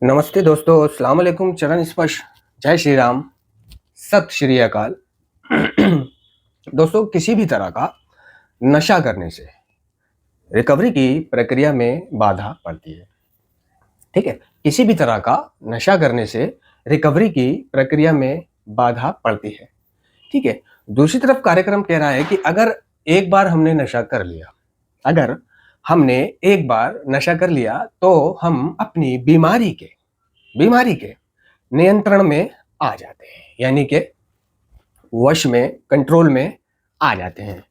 नमस्ते दोस्तों, अस्सलाम वालेकुम, चरण स्पर्श, जय श्री राम, सत श्री अकाल। दोस्तों, किसी भी तरह का नशा करने से रिकवरी की प्रक्रिया में बाधा पड़ती है। ठीक है? किसी भी तरह का नशा करने से रिकवरी की प्रक्रिया में बाधा पड़ती है। ठीक है? दूसरी तरफ कार्यक्रम कह रहा है कि अगर एक बार हमने नशा कर लिया, अगर हमने एक बार नशा कर लिया, तो हम अपनी बीमारी के नियंत्रण में आ जाते हैं, यानी कि वश में, कंट्रोल में आ जाते हैं।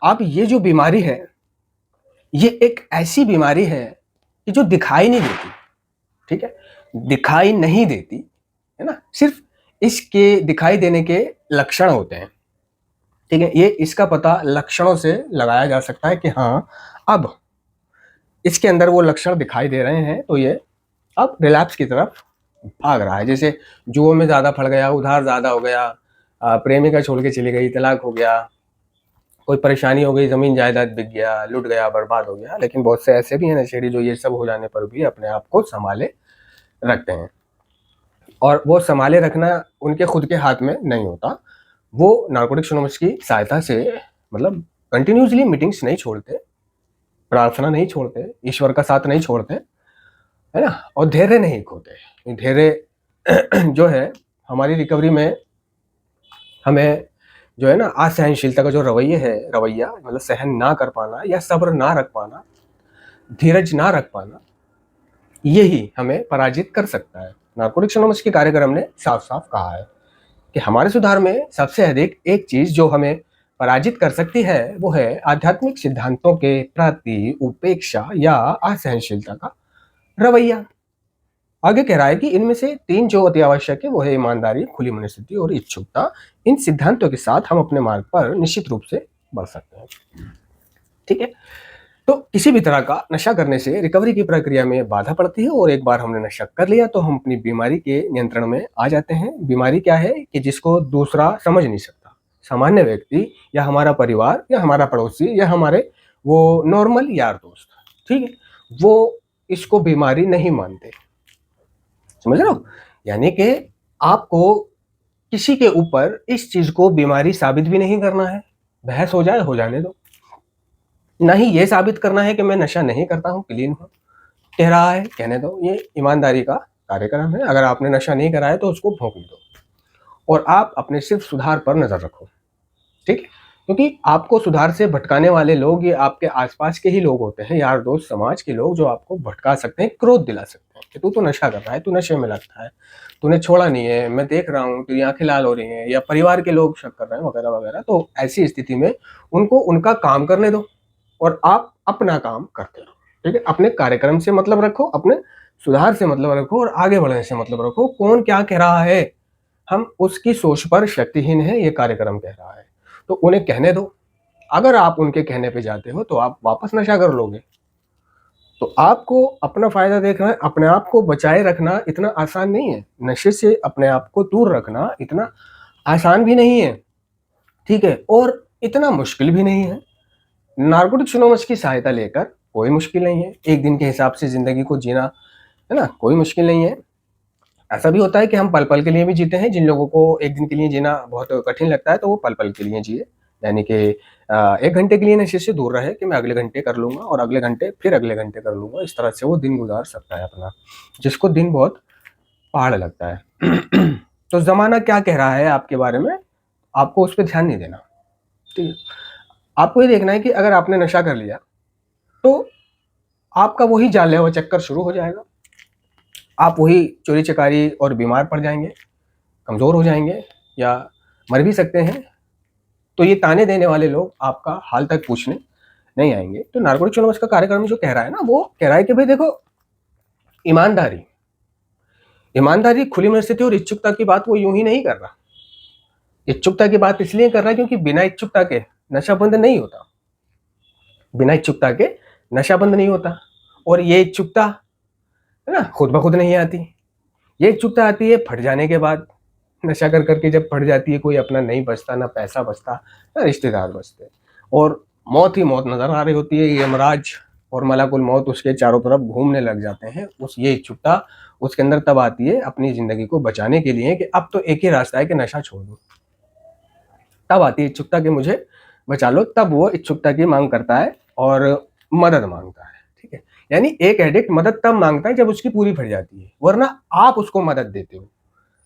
अब ये जो बीमारी है, ये एक ऐसी बीमारी है कि जो दिखाई नहीं देती। ठीक है? दिखाई नहीं देती, है ना? सिर्फ इसके दिखाई देने के लक्षण होते हैं। ठीक है? ये इसका पता लक्षणों से लगाया जा सकता है कि हाँ, अब इसके अंदर वो लक्षण दिखाई दे रहे हैं, तो ये अब रिलैप्स की तरफ भाग रहा है। जैसे जुओं में ज़्यादा पड़ गया, उधार ज़्यादा हो गया, प्रेमिका छोड़ के चली गई, तलाक हो गया, कोई परेशानी हो गई, ज़मीन जायदाद बिक गया, लुट गया, बर्बाद हो गया। लेकिन बहुत से ऐसे भी हैं नशेड़ी जो ये सब हो जाने पर भी अपने आप को संभाले रखते हैं, और वो संभाले रखना उनके खुद के हाथ में नहीं होता। वो नारकोटिक्स एनोनिमस की सहायता से, मतलब कंटिन्यूसली मीटिंग्स नहीं छोड़ते, प्रार्थना नहीं छोड़ते, ईश्वर का साथ नहीं छोड़ते, है ना? और धैर्य नहीं खोते। धैर्य जो है हमारी रिकवरी में, हमें जो है ना, असहनशीलता का जो रवैया मतलब सहन ना कर पाना या सब्र ना रख पाना, धीरज ना रख पाना, यही हमें पराजित कर सकता है। नारकोटिक्स एनोनिमस के कार्यक्रम ने साफ साफ कहा है कि हमारे सुधार में सबसे अधिक एक चीज जो हमें पराजित कर सकती है, वो है आध्यात्मिक सिद्धांतों के प्रति उपेक्षा या असहनशीलता का रवैया। आगे कह रहा है कि इनमें से तीन जो अति आवश्यक है, वो है ईमानदारी, खुली मनस्थिति और इच्छुकता। इन सिद्धांतों के साथ हम अपने मार्ग पर निश्चित रूप से बढ़ सकते हैं। ठीक है? तो किसी भी तरह का नशा करने से रिकवरी की प्रक्रिया में बाधा पड़ती है, और एक बार हमने नशा कर लिया तो हम अपनी बीमारी के नियंत्रण में आ जाते हैं। बीमारी क्या है कि जिसको दूसरा समझ नहीं सकता, सामान्य व्यक्ति या हमारा परिवार या हमारा पड़ोसी या हमारे वो नॉर्मल यार दोस्त, ठीक है, वो इसको बीमारी नहीं मानते। समझ रहे हो? यानी कि आपको किसी के ऊपर इस चीज को बीमारी साबित भी नहीं करना है। बहस हो जाए, हो जाने दो। ना ही ये साबित करना है कि मैं नशा नहीं करता हूँ, क्लीन हूँ। कह रहा है, कहने दो। ये ईमानदारी का कार्यक्रम है। अगर आपने नशा नहीं करा है तो उसको भोंकने दो, और आप अपने सिर्फ सुधार पर नजर रखो। ठीक है? क्योंकि आपको सुधार से भटकाने वाले लोग ये आपके आसपास के ही लोग होते हैं, यार दोस्त, समाज के लोग, जो आपको भटका सकते हैं, क्रोध दिला सकते हैं कि तू तो नशा कर रहा है, तू नशे में लगता है, तूने छोड़ा नहीं है, मैं देख रहा हूँ, तेरी आंखें लाल हो रही हैं, या परिवार के लोग शक कर रहे हैं, वगैरह वगैरह। तो ऐसी स्थिति में उनको उनका काम करने दो, और आप अपना काम करते रहो। ठीक है? अपने कार्यक्रम से मतलब रखो, अपने सुधार से मतलब रखो, और आगे बढ़ने से मतलब रखो। कौन क्या कह रहा है, हम उसकी सोच पर शक्तिहीन है, ये कार्यक्रम कह रहा है। तो उन्हें कहने दो। अगर आप उनके कहने पे जाते हो तो आप वापस नशा कर लोगे। तो आपको अपना फायदा देखना है, अपने आप को बचाए रखना इतना आसान नहीं है। नशे से अपने आप को दूर रखना इतना आसान भी नहीं है। ठीक है? और इतना मुश्किल भी नहीं है। नारकोटिक्स एनोनिमस की सहायता लेकर कोई मुश्किल नहीं है। एक दिन के हिसाब से जिंदगी को जीना, है ना, कोई मुश्किल नहीं है। ऐसा भी होता है कि हम पल पल के लिए भी जीते हैं। जिन लोगों को एक दिन के लिए जीना बहुत कठिन लगता है, तो वो पल पल के लिए जिए। यानी कि 1 घंटे के लिए नशे से दूर रहे कि मैं अगले घंटे कर लूंगा, और अगले घंटे फिर अगले घंटे कर लूंगा। इस तरह से वो दिन गुजार सकता है अपना, जिसको दिन बहुत पहाड़ लगता है। तो जमाना क्या कह रहा है आपके बारे में, आपको उस पर ध्यान नहीं देना। ठीक है? आपको ये देखना है कि अगर आपने नशा कर लिया तो आपका वही जानलेवा चक्कर शुरू हो जाएगा। आप वही चोरी चकारी और बीमार पड़ जाएंगे, कमज़ोर हो जाएंगे, या मर भी सकते हैं। तो ये ताने देने वाले लोग आपका हाल तक पूछने नहीं आएंगे। तो नारकोटिक्स एनोनिमस का कार्यक्रम जो कह रहा है ना, वो कह रहा है कि भाई देखो, ईमानदारी ईमानदारी, खुली मनस्थिति और इच्छुकता की बात वो यूं ही नहीं कर रहा। इच्छुकता की बात इसलिए कर रहा है क्योंकि बिना इच्छुकता के नशा बंद नहीं होता। बिना इच्छुकता के नशा बंद नहीं होता। और ये इच्छुकता, है ना, खुद ब खुद नहीं आती। ये इच्छुकता आती है फट जाने के बाद। नशा कर करके जब फट जाती है, कोई अपना नहीं बचता, ना पैसा बचता, ना रिश्तेदार बचते, और मौत ही मौत नजर आ रही होती है। यमराज और मलाकुल मौत उसके चारों तरफ घूमने लग जाते हैं, ये इच्छुकता उसके अंदर तब आती है अपनी जिंदगी को बचाने के लिए कि अब तो एक ही रास्ता है कि नशा छोड़ दो। तब आती है इच्छुकता कि मुझे बचा लो, तब वो इच्छुकता की मांग करता है और मदद मांगता है। ठीक है, यानी एक एडिक्ट मदद तब मांगता है जब उसकी पूरी फट जाती है, वरना आप उसको मदद देते हो।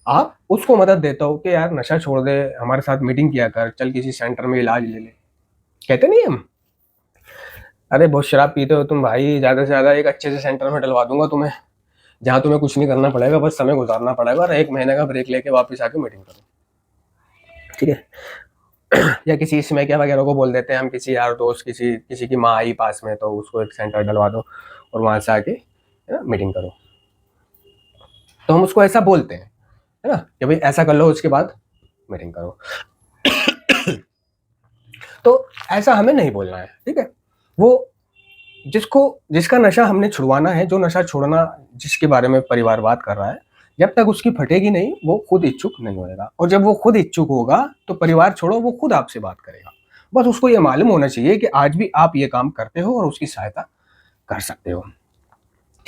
आप उसको मदद देता हो कि यार नशा छोड़ दे, हमारे साथ मीटिंग किया कर, चल किसी सेंटर में इलाज ले ले। कहते नहीं हम, अरे बहुत शराब पीते हो तुम भाई, ज्यादा से ज्यादा एक अच्छे से सेंटर में डलवा दूंगा तुम्हें, जहां तुम्हें कुछ नहीं करना पड़ेगा, बस समय गुजारना पड़ेगा और 1 महीने का ब्रेक लेके वापस आके मीटिंग करो। ठीक है, या किसी समय क्या वगैरह को बोल देते हैं हम, किसी यार दोस्त, किसी किसी की माँ आई पास में तो उसको एक सेंटर डलवा दो और वहां से आके है ना मीटिंग करो। तो हम उसको ऐसा बोलते हैं, है ना, कि भाई ऐसा कर लो उसके बाद मीटिंग करो। तो ऐसा हमें नहीं बोलना है। ठीक है, वो जिसका नशा हमने छुड़वाना है, जो नशा छोड़ना जिसके बारे में परिवार बात कर रहा है, जब तक उसकी फटेगी नहीं वो खुद इच्छुक नहीं होगा, और जब वो खुद इच्छुक होगा तो परिवार छोड़ो वो खुद आपसे बात करेगा। बस उसको ये मालूम होना चाहिए कि आज भी आप ये काम करते हो और उसकी सहायता कर सकते हो।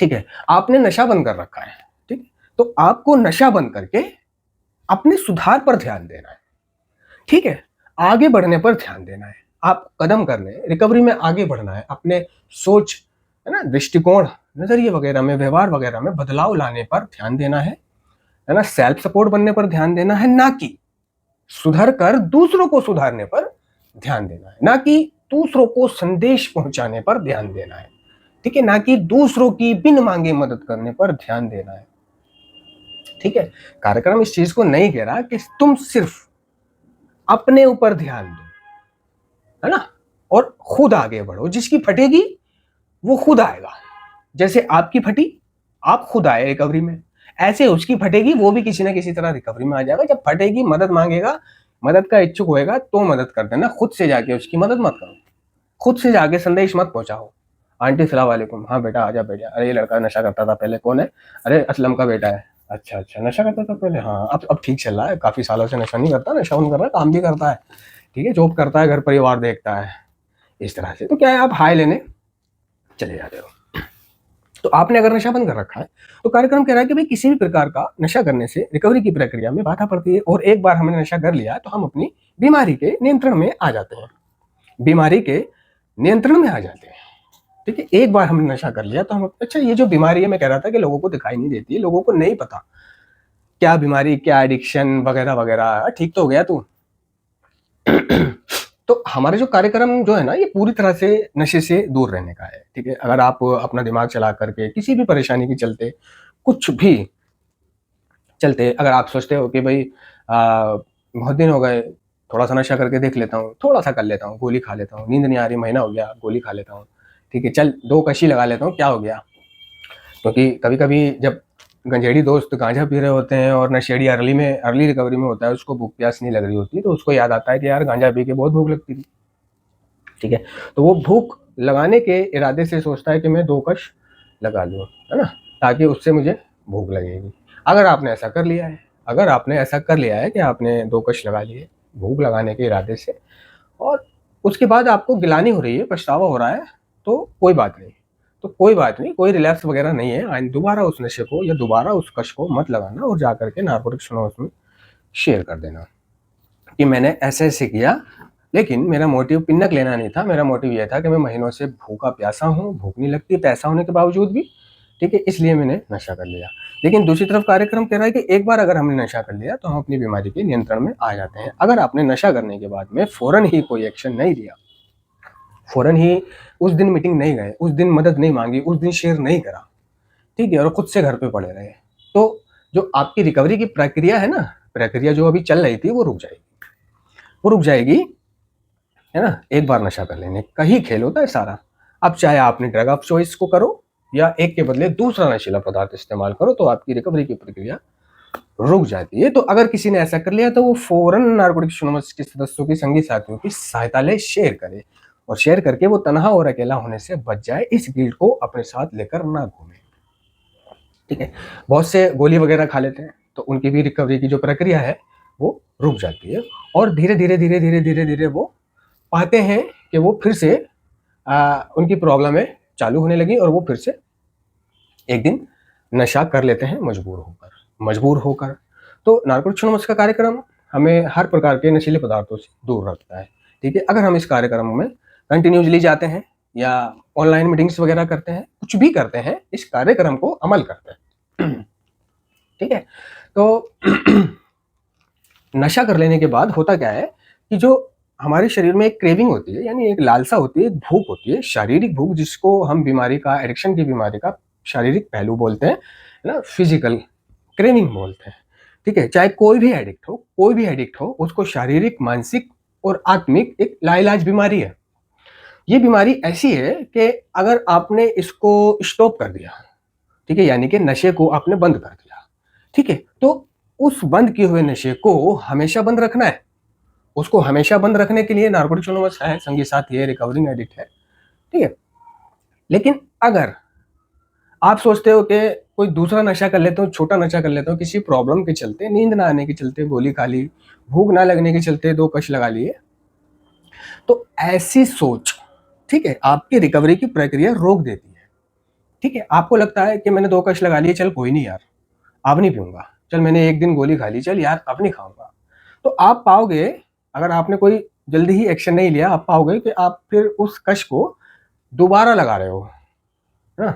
ठीक है, आपने नशा बंद कर रखा है, ठीक, तो आपको नशा बंद करके अपने सुधार पर ध्यान देना है। ठीक है, आगे बढ़ने पर ध्यान देना है, आप कदम करने, रिकवरी में आगे बढ़ना है, अपने सोच, है ना, दृष्टिकोण, नजरिए वगैरह में, व्यवहार वगैरह में बदलाव लाने पर ध्यान देना है ना, सेल्फ सपोर्ट बनने पर ध्यान देना है, ना कि सुधर कर दूसरों को सुधारने पर ध्यान देना है, ना कि दूसरों को संदेश पहुंचाने पर ध्यान देना है। ठीक है, ना कि दूसरों की बिन मांगे मदद करने पर ध्यान देना है। ठीक है, कार्यक्रम इस चीज को नहीं कह रहा कि तुम सिर्फ अपने ऊपर ध्यान दो, है ना, और खुद आगे बढ़ो। जिसकी फटेगी वो खुद आएगा, जैसे आपकी फटी आप खुद आए रिकवरी में, ऐसे उसकी फटेगी वो भी किसी ना किसी तरह रिकवरी में आ जाएगा। जब फटेगी मदद मांगेगा, मदद का इच्छुक होएगा तो मदद कर देना, खुद से जाके उसकी मदद मत करो, खुद से जाके संदेश मत पहुंचाओ, आंटी सलाम वालेकुम, हाँ बेटा आजा बेटा, अरे ये लड़का नशा करता था पहले, कौन है, अरे असलम का बेटा है, अच्छा अच्छा नशा करता था पहले, हाँ अब ठीक चल रहा है, काफी सालों से नशा नहीं करता, नशा नहीं कर रहा है, काम भी करता है, ठीक है, जॉब करता है, घर परिवार देखता है, इस तरह से। तो क्या है, आप हाय लेने चले जाते हो। तो आपने अगर नशा बंद कर रखा है तो कार्यक्रम कह रहा है कि भाई किसी भी प्रकार का नशा करने से रिकवरी की प्रक्रिया में बाधा पड़ती है, और एक बार हमने नशा कर लिया तो हम अपनी बीमारी के नियंत्रण में आ जाते हैं, बीमारी के नियंत्रण में आ जाते हैं। ठीक है, एक बार हमने नशा कर लिया तो हम, अच्छा ये जो बीमारी है, मैं कह रहा था कि लोगों को दिखाई नहीं देती है, लोगों को नहीं पता क्या बीमारी, क्या एडिक्शन वगैरह वगैरह, ठीक तो हो गया तू। तो हमारे जो कार्यक्रम जो है ना, ये पूरी तरह से नशे से दूर रहने का है। ठीक है, अगर आप अपना दिमाग चला करके किसी भी परेशानी के चलते, कुछ भी चलते, अगर आप सोचते हो कि भाई बहुत दिन हो गए, थोड़ा सा नशा करके देख लेता हूँ, थोड़ा सा कर लेता हूँ, गोली खा लेता हूँ, नींद नहीं आ रही, महीना हो गया, गोली खा लेता हूँ, ठीक है, चल 2 कशी लगा लेता हूँ, क्या हो गया। क्योंकि कभी कभी जब गंजेड़ी दोस्त गांजा पी रहे होते हैं और नशेड़ी अर्ली रिकवरी में होता है, उसको भूख प्यास नहीं लग रही होती, तो उसको याद आता है कि यार गांजा पी के बहुत भूख लगती थी। ठीक है, तो वो भूख लगाने के इरादे से सोचता है कि मैं 2 कश लगा लूँ, है ना, ताकि उससे मुझे भूख लगेगी। अगर आपने ऐसा कर लिया है, अगर आपने ऐसा कर लिया है कि आपने 2 कश लगा लिए भूख लगाने के इरादे से, और उसके बाद आपको गिलानी हो रही है, पछतावा हो रहा है, तो कोई बात नहीं, तो कोई बात नहीं, कोई रिलैप्स वगैरह नहीं है, दोबारा उस नशे को या दोबारा उस कश को मत लगाना, और जा करके नार्कोटिक्स एनोनिमस में शेयर कर देना कि मैंने ऐसे ऐसे किया, लेकिन मेरा मोटिव पिन्नक लेना नहीं था, मेरा मोटिव यह था कि मैं महीनों से भूखा प्यासा हूँ, भूख नहीं लगती पैसा होने के बावजूद भी, ठीक है, इसलिए मैंने नशा कर लिया। लेकिन दूसरी तरफ कार्यक्रम कह रहा है कि एक बार अगर हमने नशा कर लिया तो हम अपनी बीमारी के नियंत्रण में आ जाते हैं। अगर आपने नशा करने के बाद में फौरन ही कोई एक्शन नहीं लिया, फौरन ही उस दिन मीटिंग नहीं गए, उस दिन मदद नहीं मांगी, उस दिन शेयर नहीं करा, ठीक है, और खुद से घर पे पड़े रहे, तो जो आपकी रिकवरी की प्रक्रिया है ना, प्रक्रिया जो अभी चल रही थी वो रुक जाएगी, वो रुक जाएगी, है ना। एक बार नशा कर लेने का ही खेल होता है सारा। अब चाहे आपने ड्रग ऑफ चॉइस को करो या एक के बदले दूसरा नशीला पदार्थ इस्तेमाल करो, तो आपकी रिकवरी की प्रक्रिया रुक जाती है। तो अगर किसी ने ऐसा कर लिया तो वो फौरन नार्कोटिक्स एनोनिमस के सदस्यों की, संगी साथियों की सहायता ले, शेयर करे, और शेयर करके वो तनहा और अकेला होने से बच जाए, इस गिल्ट को अपने साथ लेकर ना घूमे। ठीक है, बहुत से गोली वगैरह खा लेते हैं तो उनकी भी रिकवरी की जो प्रक्रिया है वो रुक जाती है, और धीरे धीरे धीरे धीरे धीरे धीरे वो पाते हैं कि वो फिर से उनकी प्रॉब्लम में चालू होने लगी और वो फिर से एक दिन नशा कर लेते हैं मजबूर होकर। तो नारकोटिक्स एनोनिमस का कार्यक्रम हमें हर प्रकार के नशीले पदार्थों से दूर रखता है, ठीक है। अगर हम इस कार्यक्रम में कंटिन्यूसली जाते हैं या ऑनलाइन मीटिंग्स वगैरह करते हैं, कुछ भी करते हैं, इस कार्यक्रम को अमल करते हैं, ठीक है। तो नशा कर लेने के बाद होता क्या है कि जो हमारे शरीर में एक क्रेविंग होती है, यानी एक लालसा होती है, एक भूख होती है, शारीरिक भूख, जिसको हम बीमारी का, एडिक्शन की बीमारी का शारीरिक पहलू बोलते हैं, है ना, फिजिकल क्रेविंग बोलते हैं, ठीक है। चाहे कोई भी एडिक्ट हो, उसको शारीरिक, मानसिक और आत्मिक एक लाइलाज बीमारी है। ये बीमारी ऐसी है कि अगर आपने इसको स्टॉप कर दिया, ठीक है, यानी कि नशे को आपने बंद कर दिया, ठीक है, तो उस बंद किए हुए नशे को हमेशा बंद रखना है। उसको हमेशा बंद रखने के लिए नारकोटिक्स एनोनिमस है, संगी साथी है, रिकवरिंग एडिक्ट है, ठीक है। लेकिन अगर आप सोचते हो कि कोई दूसरा नशा कर लेता हूँ, छोटा नशा कर लेता हूँ, किसी प्रॉब्लम के चलते, नींद ना आने के चलते गोली खा ली, भूख ना लगने के चलते 2 कश लगा लिए, तो ऐसी सोच, ठीक है, आपकी रिकवरी की प्रक्रिया रोक देती है, ठीक है। आपको लगता है कि मैंने 2 कश लगा लिए, चल कोई नहीं यार, अब नहीं पीऊंगा, चल मैंने एक दिन गोली खा ली, चल यार अब नहीं खाऊंगा। तो आप पाओगे, अगर आपने कोई जल्दी ही एक्शन नहीं लिया, आप पाओगे कि आप फिर उस कश को दोबारा लगा रहे हो, है ना,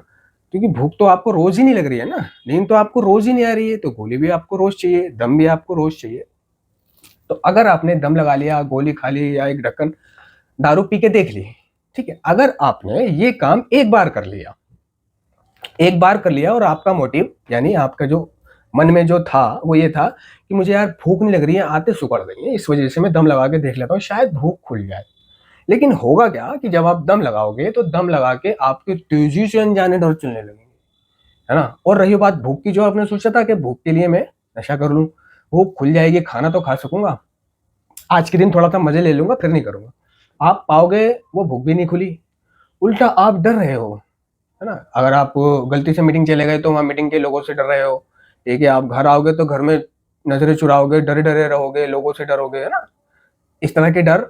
क्योंकि भूख तो आपको रोज ही नहीं लग रही है ना, नींद तो आपको रोज ही नहीं आ रही है, तो गोली भी आपको रोज चाहिए, दम भी आपको रोज चाहिए। तो अगर आपने दम लगा लिया, गोली खा ली या एक ढक्कन दारू पी के देख ली, ठीक है, अगर आपने ये काम एक बार कर लिया और आपका मोटिव, यानी आपका जो मन में जो था वो ये था कि मुझे यार भूख नहीं लग रही है, आते सुकड़ रही है, इस वजह से मैं दम लगा के देख लेता हूँ, शायद भूख खुल जाए। लेकिन होगा क्या कि जब आप दम लगाओगे तो दम लगा के आपकी तेजी से अनजाने डर चलने लगेंगे, है ना। और रही बात भूख की, जो आपने सोचा था कि भूख के लिए मैं नशा कर लूं, भूख खुल जाएगी, खाना तो खा सकूंगा, आज के दिन थोड़ा सा मजे ले लूंगा, फिर नहीं करूंगा, आप पाओगे वो भूख भी नहीं खुली, उल्टा आप डर रहे हो, है ना। अगर आप गलती से मीटिंग चले गए तो वहां मीटिंग के लोगों से डर रहे हो, ठीक है। आप घर आओगे तो घर में नजरें चुराओगे, डरे डरे रहोगे, लोगों से डरोगे, है ना। इस तरह के डर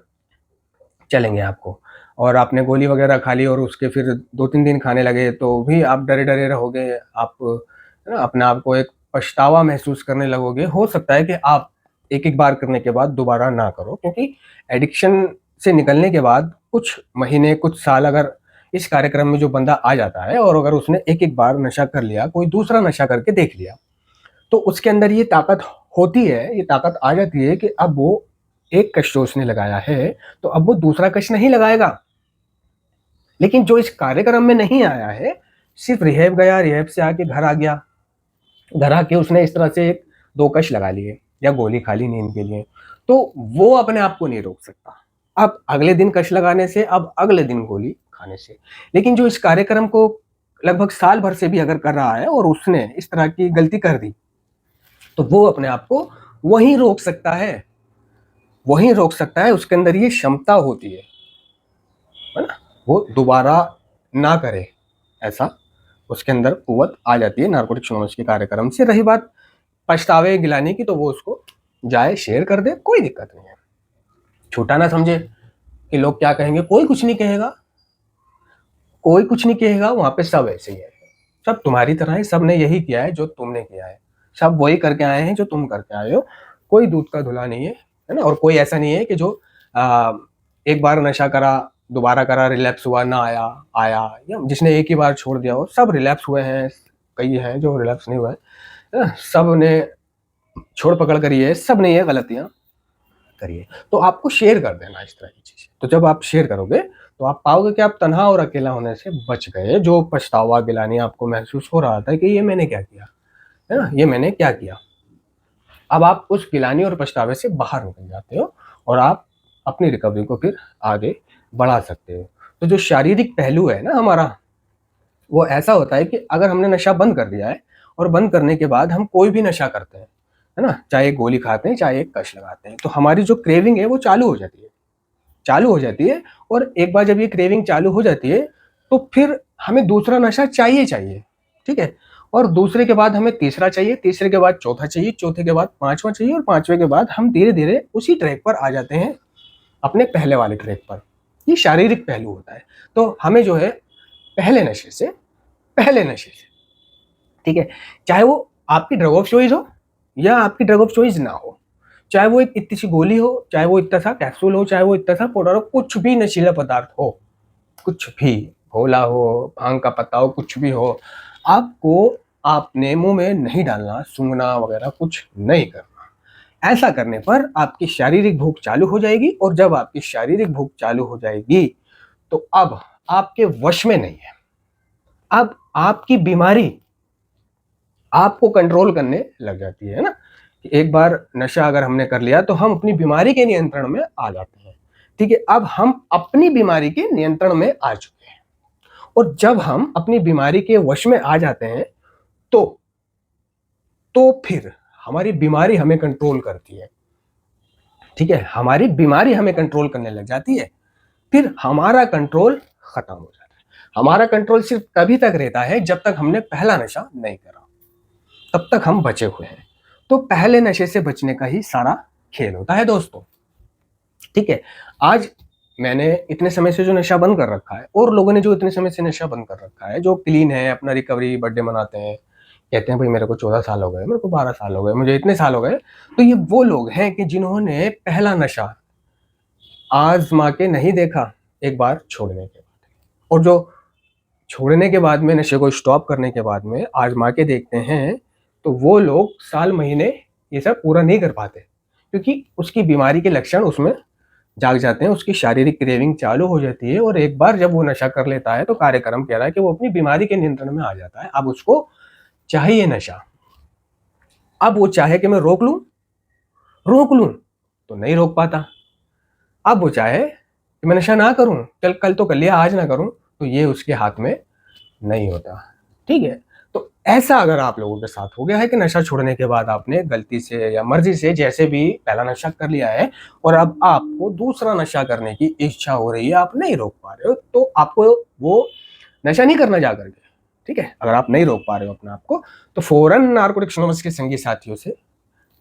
चलेंगे आपको। और आपने गोली वगैरह खा ली और उसके फिर 2-3 दिन खाने लगे तो भी आप डरे डरे रहोगे, आप, है ना, अपने आप को एक पछतावा महसूस करने लगोगे। हो सकता है कि आप एक एक बार करने के बाद दोबारा ना करो, क्योंकि एडिक्शन से निकलने के बाद कुछ महीने, कुछ साल अगर इस कार्यक्रम में जो बंदा आ जाता है और अगर उसने एक एक बार नशा कर लिया, कोई दूसरा नशा करके देख लिया, तो उसके अंदर ये ताकत होती है, ये ताकत आ जाती है कि अब वो एक कश जो उसने लगाया है तो अब वो दूसरा कश नहीं लगाएगा। लेकिन जो इस कार्यक्रम में नहीं आया है, सिर्फ रिहैब गया, रिहैब से आके घर आ गया, घर आके उसने इस तरह से 1-2 कश लगा लिए या गोली खा ली नींद के लिए, तो वो अपने आप को नहीं रोक सकता। अब अगले दिन कश लगाने से, अब अगले दिन गोली खाने से। लेकिन जो इस कार्यक्रम को लगभग साल भर से भी अगर कर रहा है और उसने इस तरह की गलती कर दी, तो वो अपने आप को वहीं रोक सकता है, वहीं रोक सकता है। उसके अंदर ये क्षमता होती है ना, वो दोबारा ना करे, ऐसा उसके अंदर कुव्वत आ जाती है नारकोटिक्स एनोनिमस के कार्यक्रम से। रही बात पछतावे गिलाने की, तो वो उसको जाए शेयर कर दे, कोई दिक्कत नहीं है। छोटा ना समझे कि लोग क्या कहेंगे, कोई कुछ नहीं कहेगा, कोई कुछ नहीं कहेगा, वहां पे सब ऐसे ही है, सब तुम्हारी तरह है, सब ने यही किया है जो तुमने किया है, सब वही करके आए हैं जो तुम करके आए हो, कोई दूध का धुला नहीं है ना। और कोई ऐसा नहीं है कि जो एक बार नशा करा, दोबारा करा, रिलैप्स हुआ, ना आया आया, या जिसने एक ही बार छोड़ दिया हो, सब रिलैप्स हुए हैं, कई हैं जो रिलैप्स नहीं हुए हैं, सब ने छोड़ पकड़ करी है, सब ने ये गलतियां करी है। तो आपको शेयर कर देना इस तरह की चीजें। तो जब आप शेयर करोगे तो आप पाओगे कि आप तन्हा और अकेला होने से बच गए। जो पछतावा गिलानी आपको महसूस हो रहा था कि ये मैंने क्या किया, है ना, ये मैंने क्या किया, अब आप उस गिलानी और पछतावे से बाहर निकल जाते हो और आप अपनी रिकवरी को फिर आगे बढ़ा सकते हो। तो जो शारीरिक पहलू है ना हमारा, वो ऐसा होता है कि अगर हमने नशा बंद कर दिया है और बंद करने के बाद हम कोई भी नशा करते हैं, है ना, चाहे एक गोली खाते हैं, चाहे एक कश लगाते हैं, तो हमारी जो क्रेविंग है वो चालू हो जाती है, चालू हो जाती है। और एक बार जब ये क्रेविंग चालू हो जाती है तो फिर हमें दूसरा नशा चाहिए चाहिए, ठीक है। और दूसरे के बाद हमें तीसरा चाहिए, तीसरे के बाद चौथा चाहिए, चौथे के बाद पांचवा चाहिए, और पांचवे के बाद हम धीरे धीरे उसी ट्रैक पर आ जाते हैं, अपने पहले वाले ट्रैक पर। ये शारीरिक पहलू होता है। तो हमें जो है पहले नशे से, ठीक है, चाहे वो आपकी ड्रग ऑफ चॉइस हो या आपकी ड्रग ऑफ चॉइस ना हो, चाहे वो एक इतनी सी गोली हो, चाहे वो इतना सा कैप्सूल हो, चाहे वो इतना सा पाउडर हो, कुछ भी नशीला पदार्थ हो, कुछ भी, भोला हो, भांग का पत्ता हो, कुछ भी हो, आपको आपने मुंह में नहीं डालना, सूंघना वगैरह कुछ नहीं करना। ऐसा करने पर आपकी शारीरिक भूख चालू हो जाएगी, और जब आपकी शारीरिक भूख चालू हो जाएगी तो अब आपके वश में नहीं है, अब आपकी बीमारी आपको कंट्रोल करने लग जाती है ना। एक बार नशा अगर हमने कर लिया तो हम अपनी बीमारी के नियंत्रण में आ जाते हैं, ठीक है। अब हम अपनी बीमारी के नियंत्रण में आ चुके हैं, और जब हम अपनी बीमारी के वश में आ जाते हैं तो फिर हमारी बीमारी हमें कंट्रोल करती है, ठीक है, हमारी बीमारी हमें कंट्रोल करने लग जाती है, फिर हमारा कंट्रोल खत्म हो जाता है। हमारा कंट्रोल सिर्फ तभी तक रहता है जब तक हमने पहला नशा नहीं करा, तब तक हम बचे हुए हैं। तो पहले नशे से बचने का ही सारा खेल होता है दोस्तों, ठीक है। आज मैंने इतने समय से जो नशा बंद कर रखा है, और लोगों ने जो इतने समय से नशा बंद कर रखा है, जो क्लीन है, अपना रिकवरी बर्थडे मनाते हैं, कहते हैं भाई मेरे को 14 साल हो गए, मेरे को 12 साल हो गए, मुझे इतने साल हो गए, तो ये वो लोग हैं कि जिन्होंने पहला नशा आजमा के नहीं देखा एक बार छोड़ने के बाद, और जो छोड़ने के बाद में, नशे को स्टॉप करने के बाद में आजमा के देखते हैं, तो वो लोग साल महीने ये सब पूरा नहीं कर पाते, क्योंकि उसकी बीमारी के लक्षण उसमें जाग जाते हैं, उसकी शारीरिक क्रेविंग चालू हो जाती है, और एक बार जब वो नशा कर लेता है तो कार्यक्रम कह रहा है कि वो अपनी बीमारी के नियंत्रण में आ जाता है। अब उसको चाहिए नशा, अब वो चाहे कि मैं रोक लूं तो नहीं रोक पाता, अब वो चाहे कि मैं नशा ना करूं, कल तो कर लिया, आज ना करूं, तो ये उसके हाथ में नहीं होता, ठीक है। तो ऐसा अगर आप लोगों के साथ हो गया है कि नशा छोड़ने के बाद आपने गलती से या मर्जी से जैसे भी पहला नशा कर लिया है, और अब आपको दूसरा नशा करने की इच्छा हो रही है, आप नहीं रोक पा रहे हो, तो आपको वो नशा नहीं करना जा करके, ठीक है। अगर आप नहीं रोक पा रहे हो अपने आप को, तो फौरन नारकोटिक्स एनोनिमस के संगी साथियों से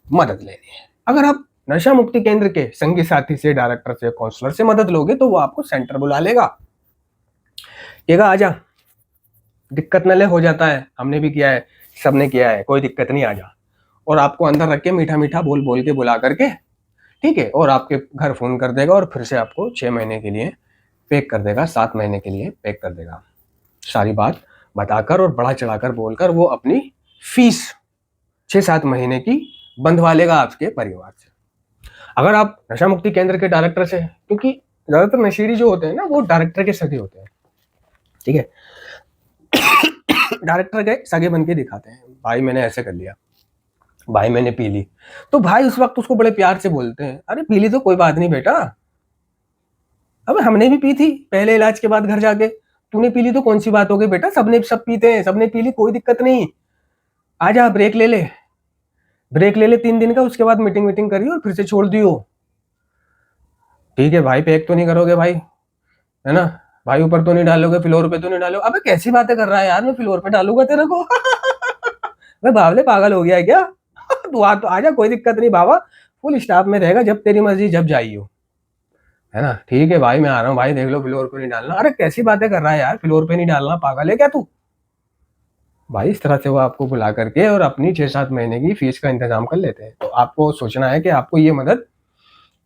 मदद लेनी है। अगर आप नशा मुक्ति केंद्र के संगी साथी से, डायरेक्टर से, काउंसलर से मदद लोगे, तो वो आपको सेंटर बुला लेगा, कहेगा आजा, दिक्कत न ले, हो जाता है, हमने भी किया है, सबने किया है, कोई दिक्कत नहीं, आजा, और आपको अंदर रख के मीठा मीठा बोल बोल के बुला करके, ठीक है, और आपके घर फोन कर देगा, और फिर से आपको 6 महीने के लिए पैक कर देगा, 7 महीने के लिए पैक कर देगा, सारी बात बताकर और बढ़ा चढ़ाकर बोलकर वो अपनी फीस 6-7 महीने की बंधवा लेगा आपके परिवार से। अगर आप नशा मुक्ति केंद्र के डायरेक्टर से, क्योंकि ज्यादातर नशेड़ी जो होते हैं ना, वो डायरेक्टर के सगे होते हैं, ठीक है, डायरेक्टर के सगे बन के दिखाते हैं, भाई मैंने ऐसे कर लिया, भाई मैंने पी ली, तो भाई उस वक्त उसको बड़े प्यार से बोलते हैं, अरे पी ली तो कोई बात नहीं बेटा, अब हमने भी पी थी पहले इलाज के बाद घर जाके, तूने पी ली तो कौन सी बात हो गई बेटा, सबने सब पीते हैं, सबने पी ली, कोई दिक्कत नहीं, आजा ब्रेक ले ले, 3 दिन का, उसके बाद मीटिंग करियो और फिर से छोड़ दियो, ठीक है भाई, पैक तो नहीं करोगे भाई, है ना भाई, ऊपर तो नहीं डालोगे, फ्लोर पे तो नहीं डालोगे, अबे कैसी बातें कर रहा है यार, मैं फ्लोर पे डालूंगा तेरे को मैं बावले पागल हो गया है क्या तू आ तो आजा, कोई दिक्कत नहीं बाबा, फुल स्टाफ में रहेगा, जब तेरी मर्जी जब जाइयो, है ना, ठीक है भाई मैं आ रहा हूँ भाई, देख लो फ्लोर पे नहीं डालना, अरे कैसी बातें कर रहा है यार, फ्लोर पे नहीं डालना, पागल है क्या तू भाई। इस तरह से वो आपको बुला करके और अपनी 6-7 महीने की फीस का इंतजाम कर लेते हैं। तो आपको सोचना है कि आपको ये मदद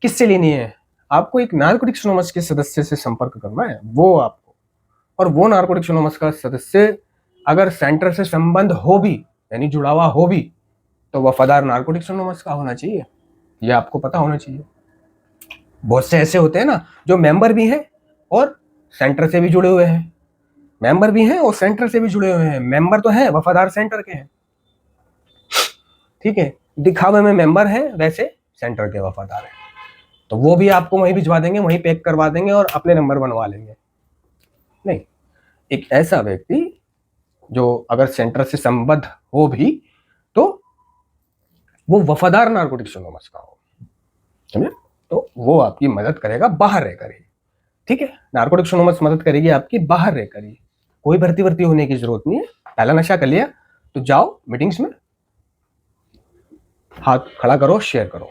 किससे लेनी है, आपको एक नारकोटिक्स एनोनिमस के सदस्य से संपर्क करना है, वो आपको, और वो नारकोटिक्स एनोनिमस का सदस्य अगर सेंटर से संबंध हो भी, यानी जुड़ा हुआ हो भी, तो वफादार नारकोटिक्स एनोनिमस का होना चाहिए, ये आपको पता होना चाहिए। बहुत से ऐसे होते हैं ना जो मेंबर भी हैं और सेंटर से भी जुड़े हुए हैं, मेंबर भी हैं और सेंटर से भी जुड़े हुए हैं, मेंबर तो हैं, वफादार सेंटर के हैं, ठीक है, दिखावे में मेंबर हैं, वैसे सेंटर के वफादार हैं, तो वो भी आपको वहीं भिजवा देंगे, वहीं पैक करवा देंगे और अपने नंबर बनवा लेंगे। नहीं, एक ऐसा व्यक्ति जो अगर सेंटर से संबद्ध हो भी, तो वो वफादार नारकोटिक्स एनोनिमस का हो, समझे, तो वो आपकी मदद करेगा बाहर रहकर ही, ठीक है, नारकोटिक्स एनोनिमस मदद करेगी आपकी बाहर रहकर ही, कोई भर्ती होने की जरूरत नहीं है। पहला नशा कर लिया तो जाओ मीटिंग्स में हाथ खड़ा करो, शेयर करो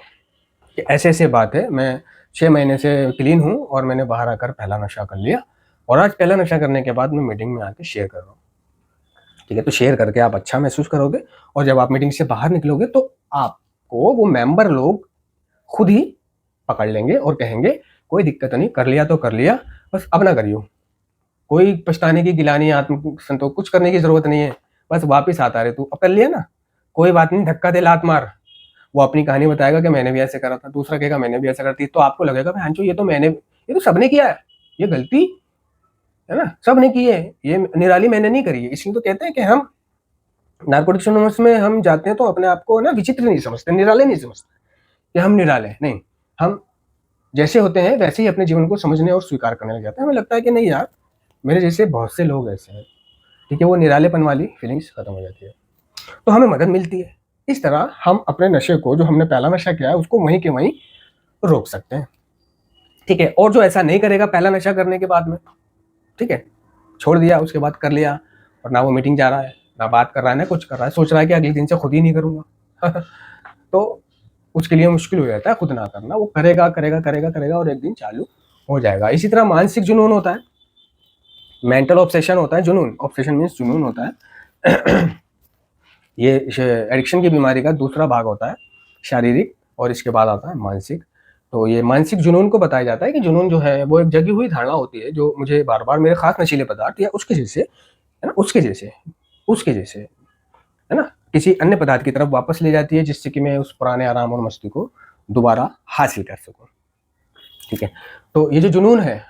कि ऐसे ऐसे बात है, मैं 6 महीने से क्लीन हूं और मैंने बाहर आकर पहला नशा कर लिया, और आज पहला नशा करने के बाद मैं मीटिंग में आके शेयर कर रहा हूँ, ठीक है। तो शेयर करके आप अच्छा महसूस करोगे, और जब आप मीटिंग से बाहर निकलोगे तो आपको वो मेंबर लोग खुद ही पकड़ लेंगे और कहेंगे कोई दिक्कत नहीं, कर लिया तो कर लिया, बस अब ना करियो, कोई पछताने की, गिलानी, आत्म संतोष कुछ करने की जरूरत नहीं है, बस वापिस आता रहे, तू अब कर लिया ना, कोई बात नहीं, धक्का दे, लात मार। वो अपनी कहानी बताएगा कि मैंने भी ऐसे करा था, दूसरा कहेगा मैंने भी ऐसा करती, तो आपको लगेगा भाई ये तो मैंने, ये तो सबने किया है, ये गलती है ना, सबने की है, ये निराली मैंने नहीं करी है। इसलिए तो कहते हैं कि हम नार्कोटिक्स एनोनिमस में हम जाते हैं तो अपने आप को ना विचित्र नहीं समझते, निराले नहीं समझते कि हम निराले हैं, नहीं, हम जैसे होते हैं वैसे ही अपने जीवन को समझने और स्वीकार करने लग जाते हैं। हमें लगता है कि नहीं यार, मेरे जैसे बहुत से लोग ऐसे हैं, ठीक है, वो निरालेपन वाली फीलिंग्स खत्म हो जाती है, तो हमें मदद मिलती है। इस तरह हम अपने नशे को, जो हमने पहला नशा किया है, उसको वहीं के वहीं रोक सकते हैं, ठीक है। और जो ऐसा नहीं करेगा पहला नशा करने के बाद में, ठीक है, छोड़ दिया उसके बाद कर लिया, और ना वो मीटिंग जा रहा है, ना बात कर रहा है, ना कुछ कर रहा है, सोच रहा है कि अगले दिन से खुद ही नहीं करूंगा तो उसके लिए मुश्किल हो जाता है खुद ना करना, वो करेगा करेगा करेगा करेगा और एक दिन चालू हो जाएगा। इसी तरह मानसिक जुनून होता है, मेंटल ऑब्सेशन होता है, जुनून, ऑब्सेशन मीन्स जुनून होता है ये एडिक्शन की बीमारी का दूसरा भाग होता है, शारीरिक, और इसके बाद आता है मानसिक। तो ये मानसिक जुनून को बताया जाता है कि जुनून जो है वो एक जगी हुई धारणा होती है, जो मुझे बार बार मेरे खास नशीले पदार्थ या उसके जैसे, है ना, उसके जैसे, है ना, किसी अन्य पदार्थ की तरफ वापस ले जाती है, जिससे कि मैं उस पुराने आराम और मस्ती को दोबारा हासिल कर सकूं, ठीक है। तो ये जो जुनून है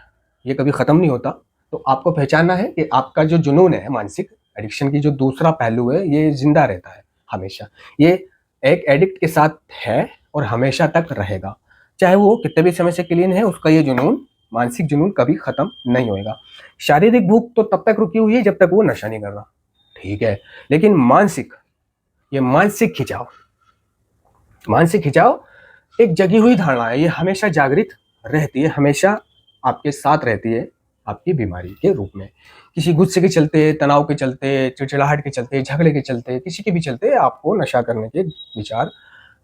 ये कभी खत्म नहीं होता, तो आपको पहचानना है कि आपका जो जुनून है, मानसिक एडिक्शन की जो दूसरा पहलू है, ये जिंदा रहता है हमेशा, ये एक एडिक्ट के साथ है और हमेशा तक रहेगा, चाहे वो कितने भी समय से क्लीन है, उसका ये जुनून, मानसिक जुनून कभी खत्म नहीं होएगा। शारीरिक भूख तो तब तक रुकी हुई है जब तक वो नशा नहीं कर रहा, ठीक है, लेकिन मानसिक, ये मानसिक खिंचाव एक जगी हुई धारणा है, ये हमेशा जागृत रहती है, हमेशा आपके साथ रहती है, आपकी बीमारी के रूप में, किसी गुस्से के चलते, तनाव के चलते, चिड़चिड़ाहट के चलते, झगड़े के चलते, किसी के भी चलते आपको नशा करने के विचार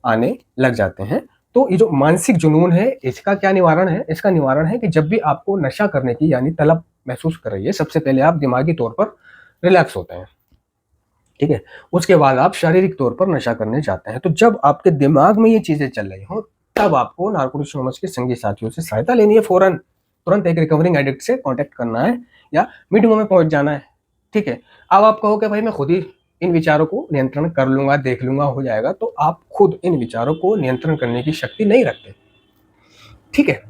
आने लग जाते हैं। तो ये जो मानसिक जुनून है, इसका क्या निवारण है? इसका निवारण है कि जब भी आपको नशा करने की यानी तलब महसूस कर रही है, सबसे पहले आप दिमागी तौर पर रिलैक्स होते हैं, ठीक है, उसके बाद आप शारीरिक तौर पर नशा करने जाते हैं। तो जब आपके दिमाग में ये चीजें चल रही हो, तब आपको नार्कोटिक्स एनोनिमस के संगी साथियों से सहायता लेनी है, फौरन तुरंत एक रिकवरिंग एडिक्ट से कांटेक्ट करना है या मीटिंगों में पहुंच जाना है, ठीक है। अब आप कहो कि भाई मैं खुद ही इन विचारों को नियंत्रण कर लूंगा, देख लूंगा, हो जाएगा, तो आप खुद इन विचारों को नियंत्रण करने की शक्ति नहीं रखते, ठीक है,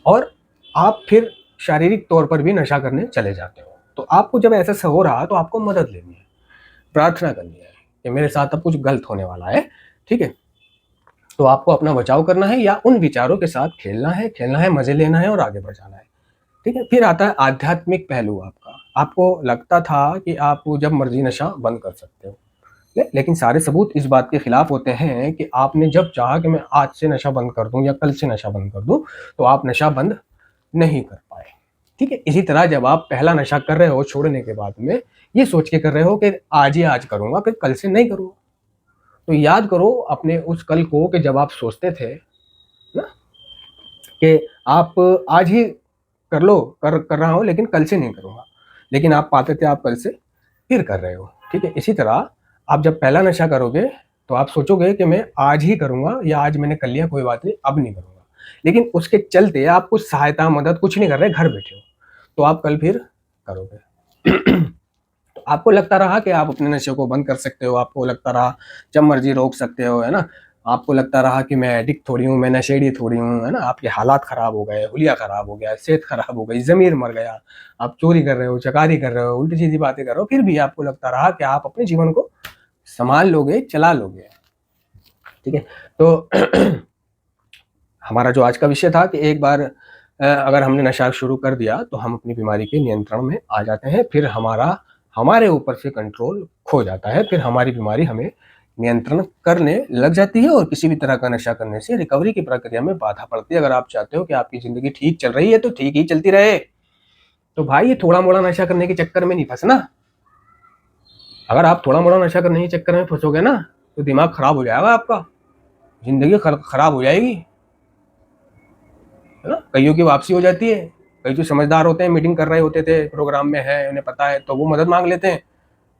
और आप फिर शारीरिक तौर पर भी नशा करने चले जाते हो। तो आपको जब ऐसा हो रहा तो आपको मदद लेनी है, प्रार्थना करनी है कि मेरे साथ अब कुछ गलत होने वाला है, ठीक है। तो आपको अपना बचाव करना है या उन विचारों के साथ खेलना है, मजे लेना है और आगे बढ़ जाना है, ठीक है। फिर आता है आध्यात्मिक पहलू आपका। आपको लगता था कि आप जब मर्जी नशा बंद कर सकते हो, लेकिन सारे सबूत इस बात के खिलाफ होते हैं कि आपने जब चाहा कि मैं आज से नशा बंद कर दूं या कल से नशा बंद कर दूं, तो आप नशा बंद नहीं कर पाए, ठीक है। इसी तरह जब आप पहला नशा कर रहे हो छोड़ने के बाद में, ये सोच के कर रहे हो कि आज ही आज करूंगा, फिर कल से नहीं करूंगा, तो याद करो अपने उस कल को कि जब आप सोचते थे ना कि आप आज ही कर लो, कर रहा हूं लेकिन कल से नहीं करूंगा, लेकिन आप पाते थे आप कल से फिर कर रहे हो, ठीक है। इसी तरह आप जब पहला नशा करोगे तो आप सोचोगे कि मैं आज ही करूंगा या आज मैंने कर लिया, कोई बात नहीं, अब नहीं करूंगा, लेकिन उसके चलते आप कुछ सहायता, मदद कुछ नहीं कर रहे, घर बैठे हो, तो आप कल फिर करोगे तो आपको लगता रहा कि आप अपने नशे को बंद कर सकते हो, आपको लगता रहा जब मर्जी रोक सकते हो, है ना, आपको लगता रहा कि मैं एडिक्ट थोड़ी हूँ, मैं नशेड़ी थोड़ी हूँ, है ना, आपके हालात खराब हो गए, हुलिया खराब हो गया, सेहत खराब हो गई, जमीर मर गया, आप चोरी कर रहे हो, चकारी कर रहे हो, उल्टी सीधी बातें कर रहे हो, फिर भी आपको लगता रहा कि आप अपने जीवन को संभाल लोगे, चला लोगे, ठीक है। तो हमारा जो आज का विषय था कि एक बार अगर हमने नशा शुरू कर दिया तो हम अपनी बीमारी के नियंत्रण में आ जाते हैं, फिर हमारे ऊपर से कंट्रोल खो जाता है, फिर हमारी बीमारी हमें नियंत्रण करने लग जाती है और किसी भी तरह का नशा करने से रिकवरी की प्रक्रिया में बाधा पड़ती है। अगर आप चाहते हो कि आपकी जिंदगी ठीक चल रही है तो ठीक ही चलती रहे, तो भाई ये थोड़ा मोड़ा नशा करने के चक्कर में नहीं फंसना। अगर आप थोड़ा मोड़ा नशा करने के चक्कर में फंसोगे ना तो दिमाग खराब हो जाएगा आपका, जिंदगी खराब हो जाएगी, है ना। कईयों की वापसी हो जाती है, कई जो समझदार होते हैं, मीटिंग कर रहे होते थे, प्रोग्राम में है, उन्हें पता है, तो वो मदद मांग लेते हैं।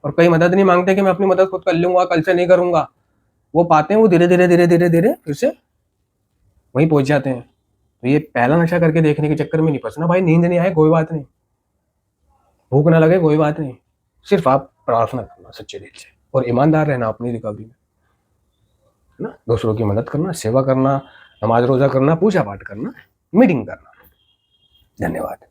और कई मदद नहीं मांगते कि मैं अपनी मदद खुद कर लूंगा, कल से नहीं करूंगा। वो पाते हैं, वो धीरे धीरे धीरे धीरे धीरे फिर से वहीं पहुंच जाते हैं। तो ये पहला नशा करके देखने के चक्कर में नहीं फंसना भाई। नींद नहीं आए कोई बात नहीं, भूख ना लगे कोई बात नहीं, सिर्फ आप प्रार्थना करना सच्चे दिल से और ईमानदार रहना अपनी रिकवरी में, है ना। दूसरों की मदद करना, सेवा करना, नमाज रोजा करना, पूजा पाठ करना, मीटिंग करना। धन्यवाद।